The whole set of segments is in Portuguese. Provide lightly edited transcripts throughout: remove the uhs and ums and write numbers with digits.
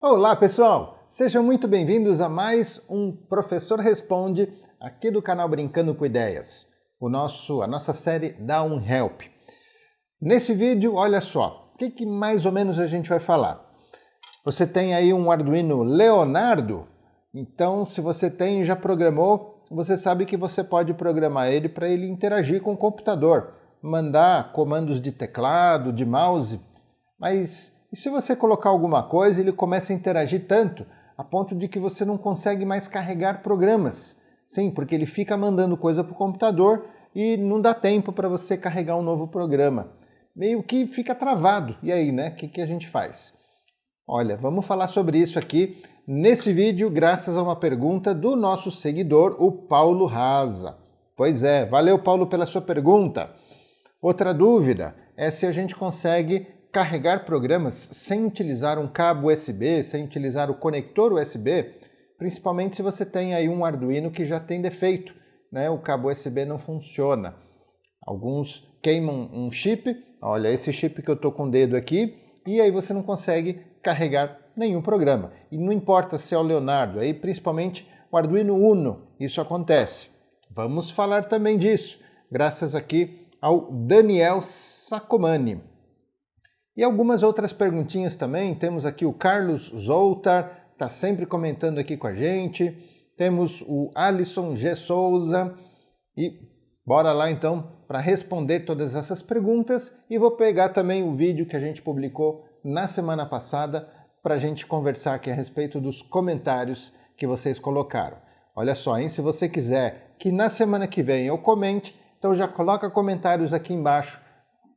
Olá, pessoal! Sejam muito bem-vindos a mais um Professor Responde aqui do canal Brincando com Ideias, a nossa série Dá um Help. Nesse vídeo, olha só, o que mais ou menos a gente vai falar? Você tem aí um Arduino Leonardo? Então, se você tem e já programou, você sabe que você pode programar ele para ele interagir com o computador, mandar comandos de teclado, de mouse, mas e se você colocar alguma coisa, ele começa a interagir tanto, a ponto de que você não consegue mais carregar programas? Sim, porque ele fica mandando coisa para o computador e não dá tempo para você carregar um novo programa. Meio que fica travado. E aí, né? O que a gente faz? Olha, vamos falar sobre isso aqui nesse vídeo, graças a uma pergunta do nosso seguidor, o Paulo Raza. Pois é, valeu, Paulo, pela sua pergunta. Outra dúvida é se a gente consegue carregar programas sem utilizar um cabo USB, sem utilizar o conector USB, principalmente se você tem aí um Arduino que já tem defeito, né? O cabo USB não funciona. Alguns queimam um chip, olha esse chip que eu estou com o dedo aqui, e aí você não consegue carregar nenhum programa. E não importa se é o Leonardo, aí principalmente o Arduino Uno, isso acontece. Vamos falar também disso, graças aqui ao Daniel Sacomani. E algumas outras perguntinhas também, temos aqui o Carlos Zoltar, está sempre comentando aqui com a gente, temos o Alisson G. Souza, e bora lá então para responder todas essas perguntas, e vou pegar também o vídeo que a gente publicou na semana passada para a gente conversar aqui a respeito dos comentários que vocês colocaram. Olha só, hein? Se você quiser que na semana que vem eu comente, então já coloca comentários aqui embaixo,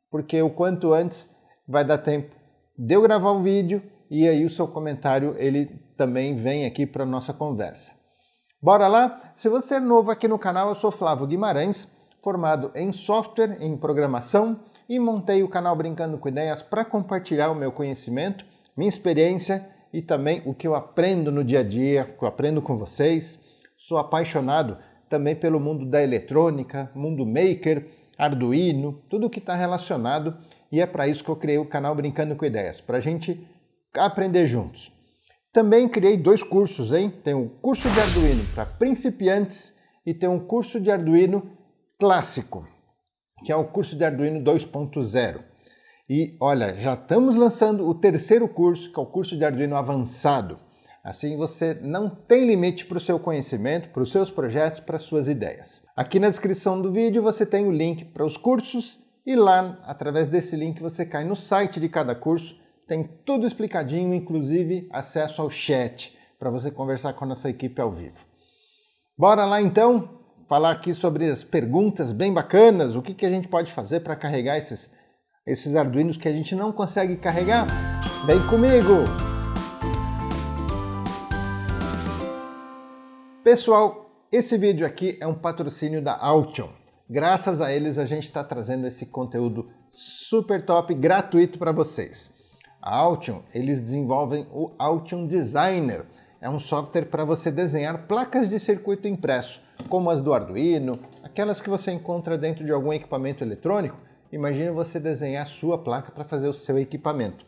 porque o quanto antes vai dar tempo de eu gravar o vídeo e aí o seu comentário ele também vem aqui para a nossa conversa. Bora lá? Se você é novo aqui no canal, eu sou Flávio Guimarães, formado em software, em programação, e montei o canal Brincando com Ideias para compartilhar o meu conhecimento, minha experiência e também o que eu aprendo no dia a dia, o que eu aprendo com vocês. Sou apaixonado também pelo mundo da eletrônica, mundo maker, Arduino, tudo que está relacionado, e é para isso que eu criei o canal Brincando com Ideias, para a gente aprender juntos. Também criei 2 cursos, hein? Tem um curso de Arduino para principiantes e tem um curso de Arduino clássico, que é o curso de Arduino 2.0. E olha, já estamos lançando o 3º curso, que é o curso de Arduino avançado. Assim você não tem limite para o seu conhecimento, para os seus projetos, para as suas ideias. Aqui na descrição do vídeo você tem o link para os cursos e lá, através desse link, você cai no site de cada curso. Tem tudo explicadinho, inclusive acesso ao chat, para você conversar com a nossa equipe ao vivo. Bora lá então falar aqui sobre as perguntas bem bacanas, o que a gente pode fazer para carregar esses Arduinos que a gente não consegue carregar? Vem comigo! Pessoal, esse vídeo aqui é um patrocínio da Altion. Graças a eles a gente está trazendo esse conteúdo super top, gratuito para vocês. A Altion, eles desenvolvem o Altion Designer. É um software para você desenhar placas de circuito impresso, como as do Arduino, aquelas que você encontra dentro de algum equipamento eletrônico. Imagine você desenhar a sua placa para fazer o seu equipamento.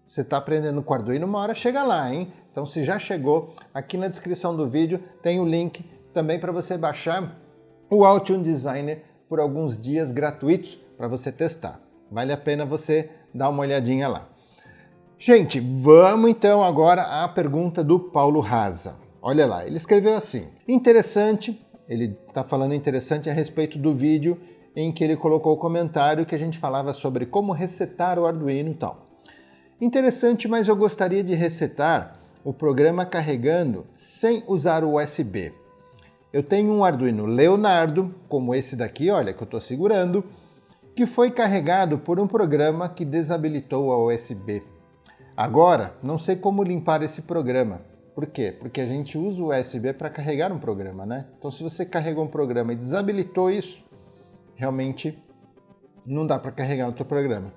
Você está aprendendo com o Arduino, uma hora chega lá, hein? Então, se já chegou, aqui na descrição do vídeo tem o link também para você baixar o Altion Designer por alguns dias gratuitos para você testar. Vale a pena você dar uma olhadinha lá. Gente, vamos então agora à pergunta do Paulo Raza. Olha lá, ele escreveu assim: interessante, ele está falando interessante a respeito do vídeo em que ele colocou o comentário que a gente falava sobre como resetar o Arduino e tal. Interessante, mas eu gostaria de resetar o programa carregando sem usar o USB. Eu tenho um Arduino Leonardo, como esse daqui, olha, que eu estou segurando, que foi carregado por um programa que desabilitou a USB. Agora, não sei como limpar esse programa. Por quê? Porque a gente usa o USB para carregar um programa, né? Então, se você carregou um programa e desabilitou isso, realmente não dá para carregar o teu programa.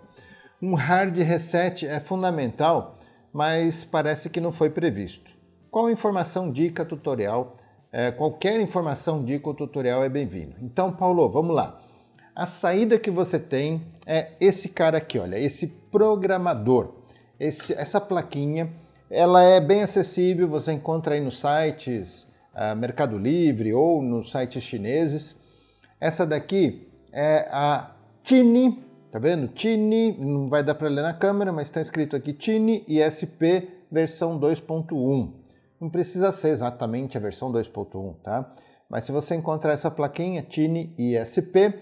Um hard reset é fundamental, mas parece que não foi previsto. Qual informação, dica, tutorial? Qualquer informação, dica ou tutorial é bem-vindo. Então, Paulo, vamos lá. A saída que você tem é esse cara aqui, olha, esse programador. Essa plaquinha Ela é bem acessível, você encontra aí nos sites Mercado Livre ou nos sites chineses. Essa daqui é a Tiny, tá vendo? Tiny, não vai dar para ler na câmera, mas está escrito aqui Tiny ISP versão 2.1. Não precisa ser exatamente a versão 2.1, tá? Mas se você encontrar essa plaquinha Tiny ISP,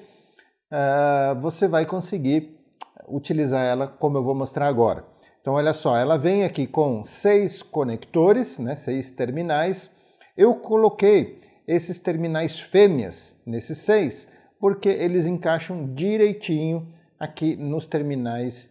você vai conseguir utilizar ela como eu vou mostrar agora. Então olha só, ela vem aqui com 6 conectores, né, 6 terminais. Eu coloquei esses terminais fêmeas nesses 6 porque eles encaixam direitinho aqui nos terminais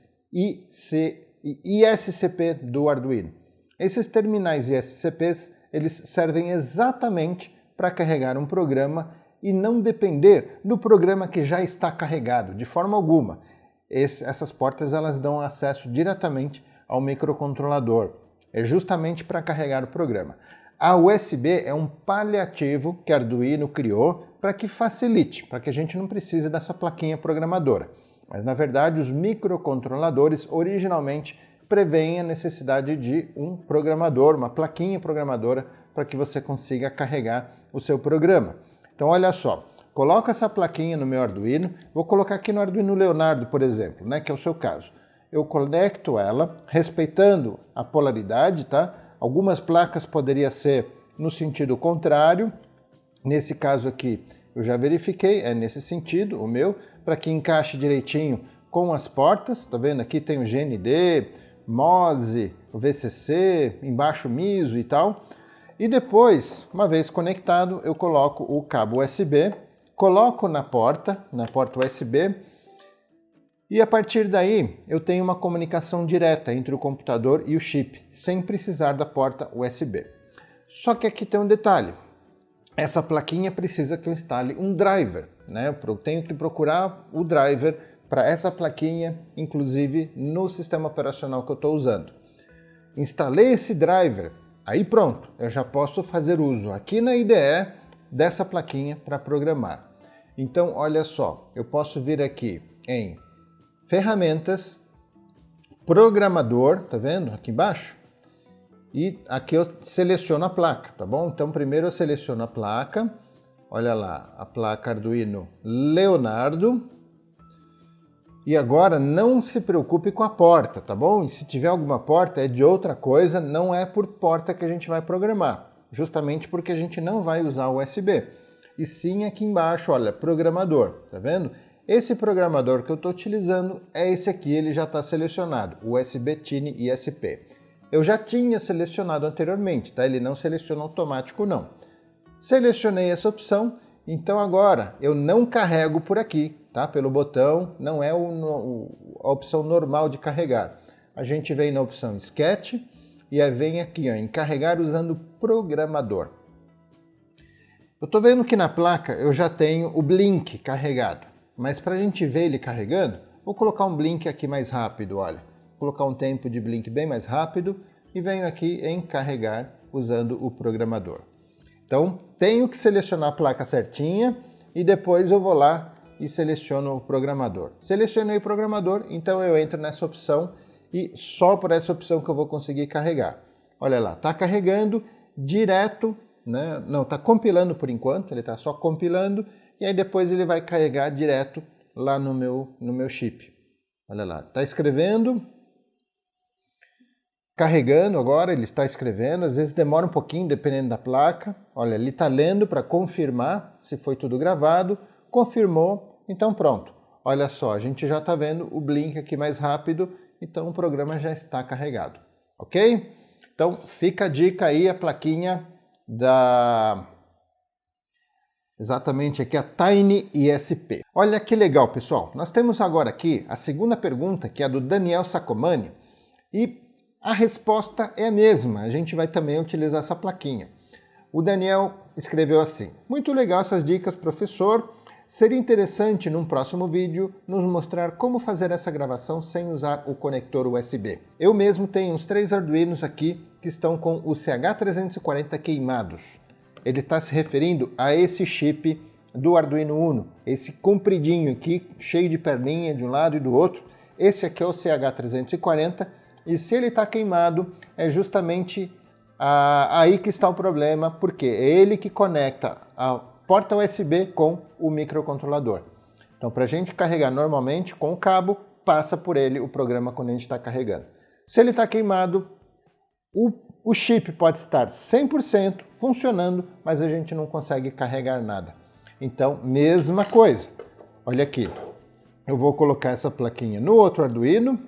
ISCP do Arduino. Esses terminais ISCPs, eles servem exatamente para carregar um programa e não depender do programa que já está carregado, de forma alguma. Essas portas elas dão acesso diretamente ao microcontrolador. É justamente para carregar o programa. A USB é um paliativo que Arduino criou para que facilite, para que a gente não precise dessa plaquinha programadora. Mas na verdade os microcontroladores originalmente prevêem a necessidade de um programador, uma plaquinha programadora para que você consiga carregar o seu programa. Então olha só, coloca essa plaquinha no meu Arduino, vou colocar aqui no Arduino Leonardo, por exemplo, né, que é o seu caso. Eu conecto ela, respeitando a polaridade, tá? Algumas placas poderia ser no sentido contrário, nesse caso aqui eu já verifiquei, é nesse sentido, o meu, para que encaixe direitinho com as portas, tá vendo? Aqui tem o GND, MOSE, o VCC, embaixo MISO e tal. E depois, uma vez conectado, eu coloco o cabo USB, coloco na porta USB, e a partir daí eu tenho uma comunicação direta entre o computador e o chip, sem precisar da porta USB. Só que aqui tem um detalhe, essa plaquinha precisa que eu instale um driver, né? Eu tenho que procurar o driver para essa plaquinha, inclusive no sistema operacional que eu estou usando. Instalei esse driver, aí pronto, eu já posso fazer uso aqui na IDE dessa plaquinha para programar. Então olha só, eu posso vir aqui em Ferramentas, Programador, tá vendo aqui embaixo? E aqui eu seleciono a placa, tá bom? Então primeiro eu seleciono a placa, olha lá, a placa Arduino Leonardo. E agora não se preocupe com a porta, tá bom? E se tiver alguma porta é de outra coisa, não é por porta que a gente vai programar, justamente porque a gente não vai usar o USB. E sim aqui embaixo, olha, programador, tá vendo? Esse programador que eu estou utilizando é esse aqui, ele já está selecionado, o USB Tiny ISP. Eu já tinha selecionado anteriormente, tá? Ele não seleciona automático não. Selecionei essa opção, então agora eu não carrego por aqui, tá? Pelo botão, não é a opção normal de carregar. A gente vem na opção Sketch e aí vem aqui ó, em carregar usando programador. Eu estou vendo que na placa eu já tenho o Blink carregado. Mas para a gente ver ele carregando, vou colocar um blink aqui mais rápido, olha. Vou colocar um tempo de blink bem mais rápido e venho aqui em carregar usando o programador. Então, tenho que selecionar a placa certinha e depois eu vou lá e seleciono o programador. Selecionei o programador, então eu entro nessa opção e só por essa opção que eu vou conseguir carregar. Olha lá, está carregando direto, né? Não, está compilando por enquanto, ele está só compilando. E aí depois ele vai carregar direto lá no meu chip. Olha lá, está escrevendo, carregando agora, ele está escrevendo, às vezes demora um pouquinho dependendo da placa. Olha, ele está lendo para confirmar se foi tudo gravado, confirmou, então pronto. Olha só, a gente já está vendo o blink aqui mais rápido, então o programa já está carregado, ok? Então fica a dica aí, a plaquinha exatamente aqui a Tiny ISP. Olha que legal, pessoal. Nós temos agora aqui a segunda pergunta, que é a do Daniel Sacomani, e a resposta é a mesma. A gente vai também utilizar essa plaquinha. O Daniel escreveu assim: muito legal essas dicas, professor. Seria interessante, num próximo vídeo, nos mostrar como fazer essa gravação sem usar o conector USB. Eu mesmo tenho uns 3 Arduinos aqui que estão com o CH340 queimados. Ele está se referindo a esse chip do Arduino Uno, esse compridinho aqui, cheio de perninha de um lado e do outro. Esse aqui é o CH340, E se ele está queimado, é justamente aí que está o problema, porque é ele que conecta a porta USB com o microcontrolador. Então, para a gente carregar normalmente com o cabo, passa por ele o programa quando a gente está carregando. Se ele está queimado, o chip pode estar 100% funcionando, mas a gente não consegue carregar nada. Então, mesma coisa. Olha aqui, eu vou colocar essa plaquinha no outro Arduino,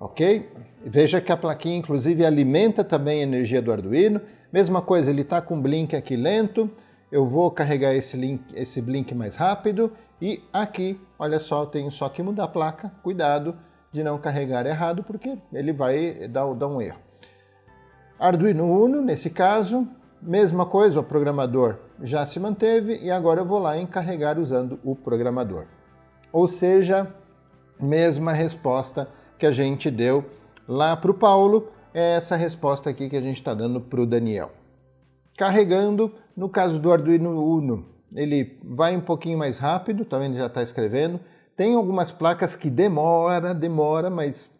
ok? Veja que a plaquinha, inclusive, alimenta também a energia do Arduino. Mesma coisa, ele está com blink aqui lento. Eu vou carregar esse blink mais rápido. E aqui, olha só, eu tenho só que mudar a placa. Cuidado de não carregar errado, porque ele vai dar um erro. Arduino Uno, nesse caso, mesma coisa, o programador já se manteve. E agora eu vou lá em carregar usando o programador. Ou seja, mesma resposta que a gente deu lá para o Paulo, é essa resposta aqui que a gente está dando para o Daniel. Carregando, no caso do Arduino Uno, ele vai um pouquinho mais rápido, tá vendo? Já está escrevendo. Tem algumas placas que demora, mas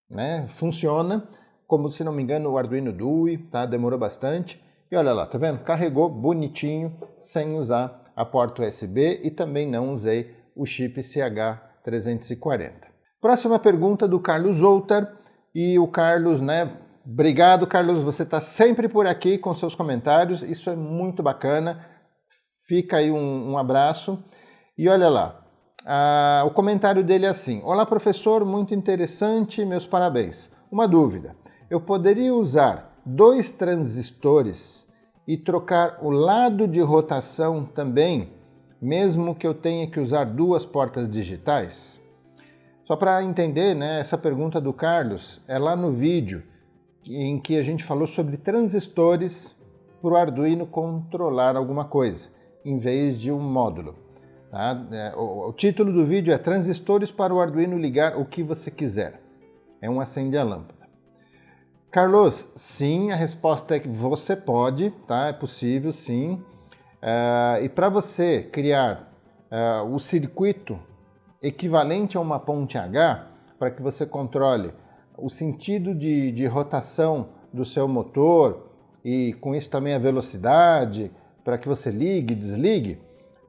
né, funciona. Como, se não me engano, o Arduino Dui, tá? Demorou bastante. E olha lá, tá vendo? Carregou bonitinho, sem usar a porta USB e também não usei o chip CH340. Próxima pergunta do Carlos Outer. E o Carlos, né? Obrigado, Carlos, você está sempre por aqui com seus comentários, isso é muito bacana. Fica aí um abraço. E olha lá, o comentário dele é assim: olá, professor, muito interessante, meus parabéns. Uma dúvida, eu poderia usar 2 transistores e trocar o lado de rotação também, mesmo que eu tenha que usar 2 portas digitais? Só para entender, né, essa pergunta do Carlos é lá no vídeo em que a gente falou sobre transistores para o Arduino controlar alguma coisa, em vez de um módulo. Tá? O título do vídeo é Transistores para o Arduino ligar o que você quiser. É um acende a lâmpada. Carlos, sim, a resposta é que você pode, tá? É possível, sim. E para você criar o circuito equivalente a uma ponte H, para que você controle o sentido de rotação do seu motor e com isso também a velocidade, para que você ligue e desligue,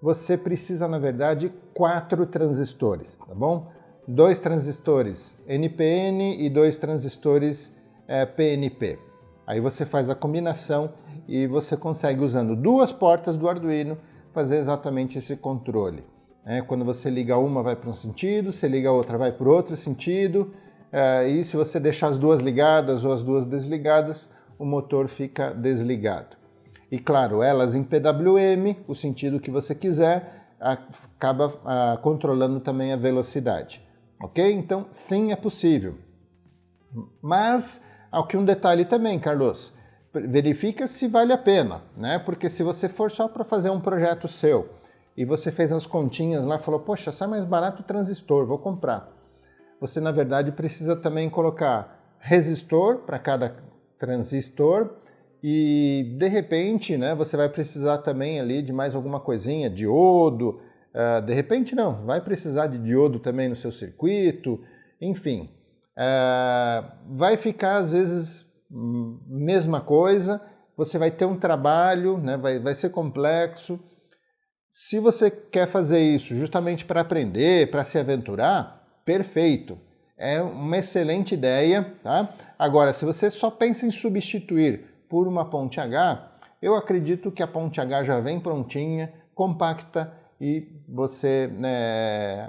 você precisa, na verdade, 4 transistores, tá bom? 2 transistores NPN e 2 transistores PNP. Aí você faz a combinação e você consegue, usando 2 portas do Arduino, fazer exatamente esse controle. Quando você liga uma vai para um sentido, você liga a outra vai para outro sentido, e se você deixar as 2 ligadas ou as 2 desligadas, o motor fica desligado. E claro, elas em PWM, o sentido que você quiser, acaba controlando também a velocidade. Ok? Então, sim, é possível. Mas, aqui um detalhe também, Carlos, verifica se vale a pena, né? Porque se você for só para fazer um projeto seu, e você fez as continhas lá, falou, poxa, sai mais barato o transistor, vou comprar. Você, na verdade, precisa também colocar resistor para cada transistor e, de repente, né, você vai precisar também ali de mais alguma coisinha, diodo, de repente não, vai precisar de diodo também no seu circuito, enfim. Vai ficar, às vezes, mesma coisa, você vai ter um trabalho, né, vai ser complexo. Se você quer fazer isso justamente para aprender, para se aventurar, perfeito. É uma excelente ideia, tá? Agora, se você só pensa em substituir por uma ponte H, eu acredito que a ponte H já vem prontinha, compacta e você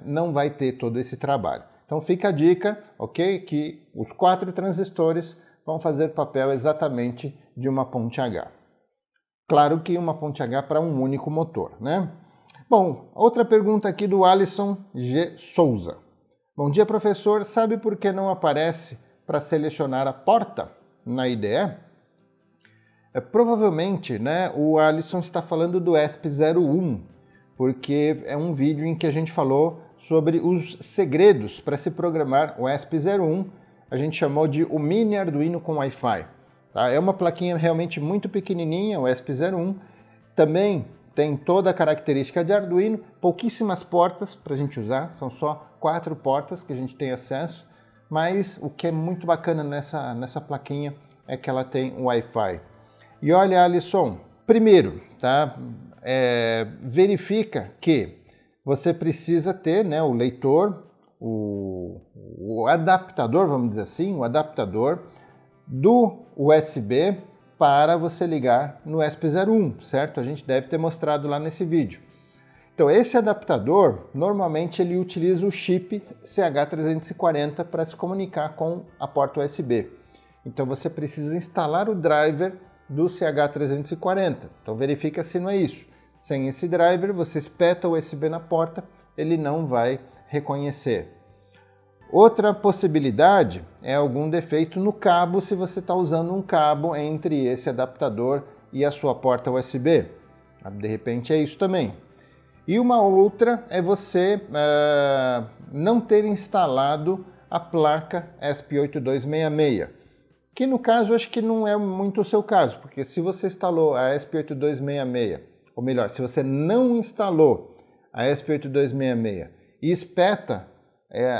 não vai ter todo esse trabalho. Então fica a dica, ok? Que os 4 transistores vão fazer papel exatamente de uma ponte H. Claro que uma ponte H para um único motor, né? Bom, outra pergunta aqui do Alisson G. Souza. Bom dia, professor. Sabe por que não aparece para selecionar a porta na IDE? Provavelmente, né, o Alisson está falando do ESP01, porque é um vídeo em que a gente falou sobre os segredos para se programar o ESP01. A gente chamou de o Mini Arduino com Wi-Fi. Tá? É uma plaquinha realmente muito pequenininha, o ESP01. Também tem toda a característica de Arduino, pouquíssimas portas para a gente usar, são só 4 portas que a gente tem acesso. mas o que é muito bacana nessa plaquinha é que ela tem um Wi-Fi. E olha, Alisson, primeiro, tá? Verifica que você precisa ter, né, o leitor, o adaptador, vamos dizer assim, o adaptador do USB para você ligar no ESP01, certo? A gente deve ter mostrado lá nesse vídeo. Então, esse adaptador, normalmente ele utiliza o chip CH340 para se comunicar com a porta USB. Então, você precisa instalar o driver do CH340. Então, verifica se não é isso. Sem esse driver, você espeta o USB na porta, ele não vai reconhecer. Outra possibilidade é algum defeito no cabo, se você está usando um cabo entre esse adaptador e a sua porta USB. De repente é isso também. E uma outra é você não ter instalado a placa ESP8266, que no caso acho que não é muito o seu caso, porque se você instalou a ESP8266, ou melhor, se você não instalou a ESP8266 e espeta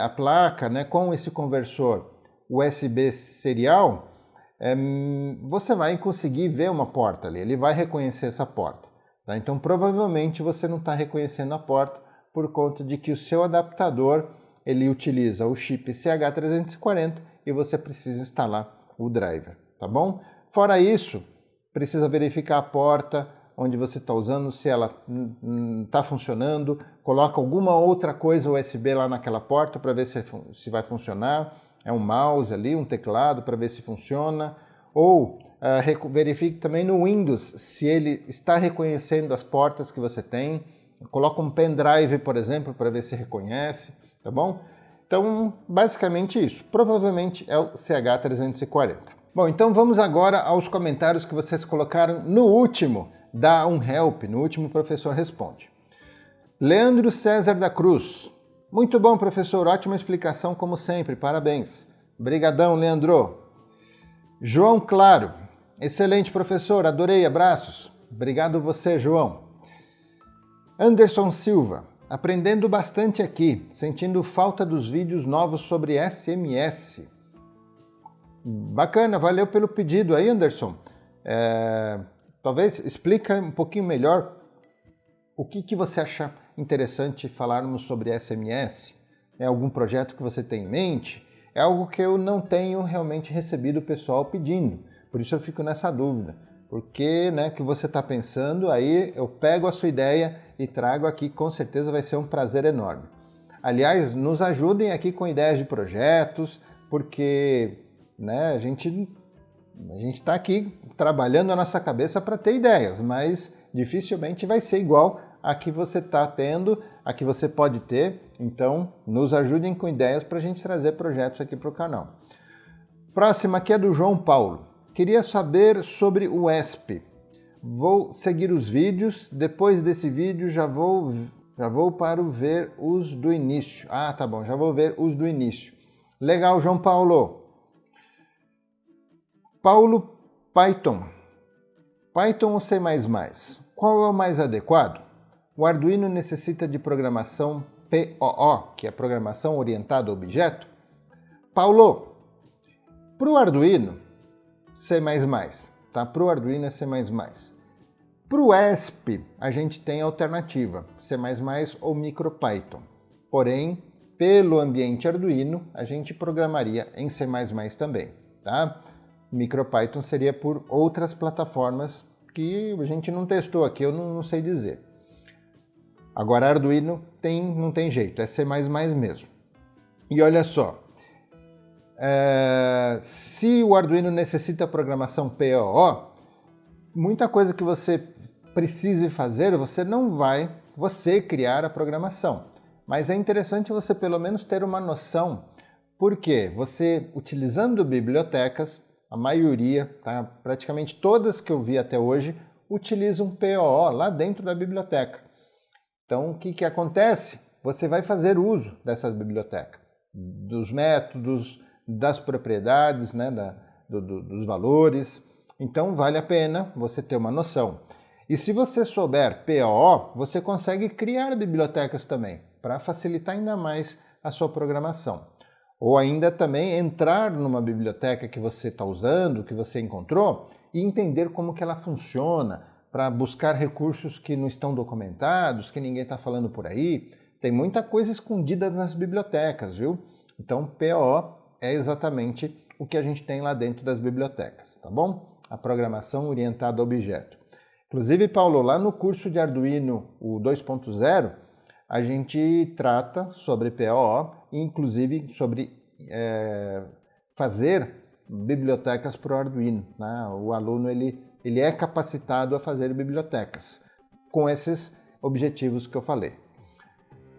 a placa, né, com esse conversor USB serial, você vai conseguir ver uma porta ali, ele vai reconhecer essa porta. Tá? Então provavelmente você não está reconhecendo a porta por conta de que o seu adaptador ele utiliza o chip CH340 e você precisa instalar o driver, tá bom? Fora isso, precisa verificar a porta onde você está usando, se ela está funcionando, coloca alguma outra coisa USB lá naquela porta para ver se vai funcionar, um mouse ali, um teclado para ver se funciona, ou verifique também no Windows se ele está reconhecendo as portas que você tem, coloca um pendrive, por exemplo, para ver se reconhece, tá bom? Então, basicamente isso, provavelmente é o CH340. Bom, então vamos agora aos comentários que vocês colocaram no último Dá um Help, no último Professor Responde. Leandro César da Cruz. Muito bom, professor, ótima explicação como sempre, parabéns. Brigadão, Leandro. João Claro. Excelente, professor, adorei, abraços. Obrigado você, João. Anderson Silva. Aprendendo bastante aqui, sentindo falta dos vídeos novos sobre SMS. Bacana, valeu pelo pedido aí, Anderson. Talvez explica um pouquinho melhor o que você acha interessante falarmos sobre SMS. É algum projeto que você tem em mente? É algo que eu não tenho realmente recebido o pessoal pedindo, por isso eu fico nessa dúvida. Porque, né, que você está pensando, aí eu pego a sua ideia e trago aqui, com certeza vai ser um prazer enorme. Aliás, nos ajudem aqui com ideias de projetos, porque, né, a gente está aqui trabalhando a nossa cabeça para ter ideias, mas dificilmente vai ser igual a que você está tendo, a que você pode ter. Então, nos ajudem com ideias para a gente trazer projetos aqui para o canal. Próxima aqui é do João Paulo. Queria saber sobre o ESP. Vou seguir os vídeos, depois desse vídeo já vou para ver os do início. Ah, tá bom, já vou ver os do início. Legal, João Paulo. Paulo Python. Python ou C++? Qual é o mais adequado? O Arduino necessita de programação POO, que é Programação Orientada a Objeto? Paulo, para o Arduino, C++, tá? Para o Arduino é C++. Para o ESP, a gente tem a alternativa, C++ ou MicroPython. Porém, pelo ambiente Arduino, a gente programaria em C++ também, tá? MicroPython seria por outras plataformas que a gente não testou aqui, eu não sei dizer. Agora, Arduino não tem jeito, é C++ mesmo. E olha só, se o Arduino necessita programação POO, muita coisa que você precise fazer, você não vai criar a programação. Mas é interessante você pelo menos ter uma noção, porque você, utilizando bibliotecas, a maioria, tá? Praticamente todas que eu vi até hoje, utilizam POO lá dentro da biblioteca. Então, o que acontece? Você vai fazer uso dessas bibliotecas, dos métodos, das propriedades, né, dos valores. Então, vale a pena você ter uma noção. E se você souber POO, você consegue criar bibliotecas também, para facilitar ainda mais a sua programação. Ou ainda também entrar numa biblioteca que você está usando, que você encontrou, e entender como que ela funciona, para buscar recursos que não estão documentados, que ninguém está falando por aí. Tem muita coisa escondida nas bibliotecas, viu? Então, POO é exatamente o que a gente tem lá dentro das bibliotecas, tá bom? A programação orientada a objeto. Inclusive, Paulo, lá no curso de Arduino, o 2.0, a gente trata sobre POO e, inclusive, sobre fazer bibliotecas para o Arduino, né? O aluno ele é capacitado a fazer bibliotecas com esses objetivos que eu falei.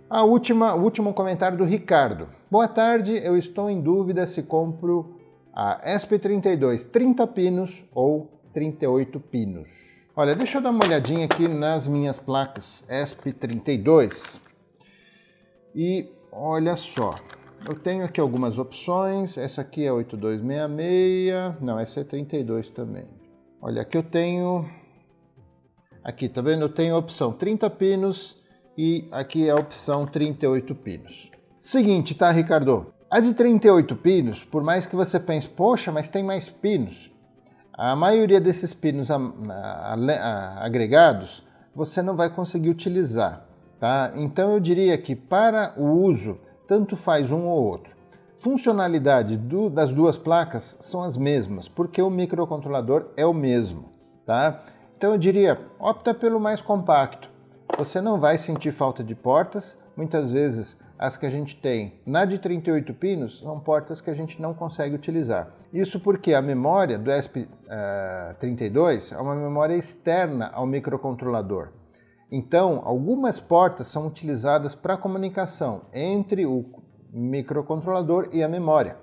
O último comentário do Ricardo. Boa tarde, eu estou em dúvida se compro a ESP32 30 pinos ou 38 pinos. Olha, deixa eu dar uma olhadinha aqui nas minhas placas ESP32 e olha só, eu tenho aqui algumas opções. Essa aqui é 8266, não, essa é 32 também. Olha, aqui eu tenho, aqui, tá vendo? Eu tenho a opção 30 pinos e aqui é a opção 38 pinos. Seguinte, tá, Ricardo? A de 38 pinos, por mais que você pense, poxa, mas tem mais pinos. A maioria desses pinos agregados, você não vai conseguir utilizar, tá? Então eu diria que para o uso, tanto faz um ou outro. Funcionalidade das duas placas são as mesmas, porque o microcontrolador é o mesmo, tá? Então eu diria, opta pelo mais compacto. Você não vai sentir falta de portas. Muitas vezes as que a gente tem na de 38 pinos são portas que a gente não consegue utilizar. Isso porque a memória do ESP32 é uma memória externa ao microcontrolador. Então, algumas portas são utilizadas para comunicação entre o microcontrolador e a memória.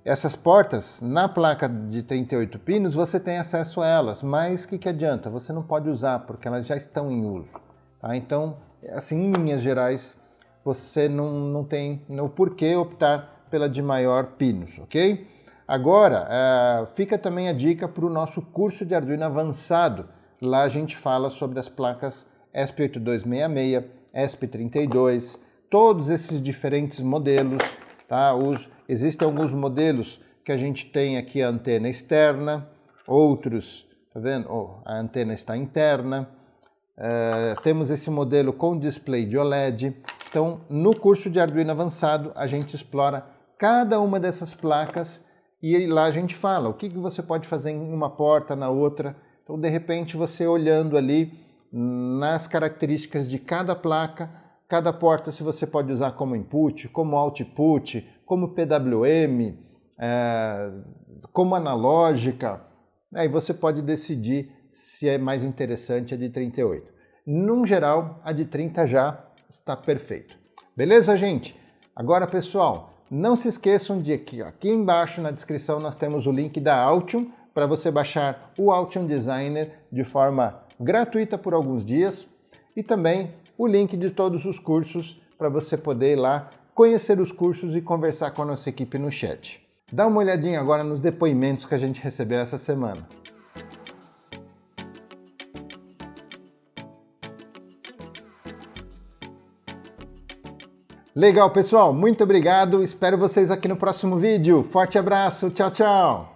Essas portas, na placa de 38 pinos, você tem acesso a elas, mas o que adianta? Você não pode usar, porque elas já estão em uso. Tá? Então, assim, em linhas gerais, você não tem o porquê optar pela de maior pinos, ok? Agora, fica também a dica para o nosso curso de Arduino avançado. Lá a gente fala sobre as placas ESP8266, ESP32, todos esses diferentes modelos, tá? Existem alguns modelos que a gente tem aqui a antena externa, outros, tá vendo? A antena está interna. Temos esse modelo com display de OLED. Então, no curso de Arduino avançado, a gente explora cada uma dessas placas e lá a gente fala o que você pode fazer em uma porta, na outra. Então, de repente, você olhando ali nas características de cada placa, cada porta, se você pode usar como input, como output, como PWM, como analógica, aí você pode decidir se é mais interessante a de 38. Num geral, a de 30 já está perfeito. Beleza, gente? Agora, pessoal, não se esqueçam de que aqui embaixo na descrição nós temos o link da Altium para você baixar o Altium Designer de forma gratuita por alguns dias e também o link de todos os cursos para você poder ir lá conhecer os cursos e conversar com a nossa equipe no chat. Dá uma olhadinha agora nos depoimentos que a gente recebeu essa semana. Legal, pessoal, muito obrigado, espero vocês aqui no próximo vídeo. Forte abraço, tchau, tchau!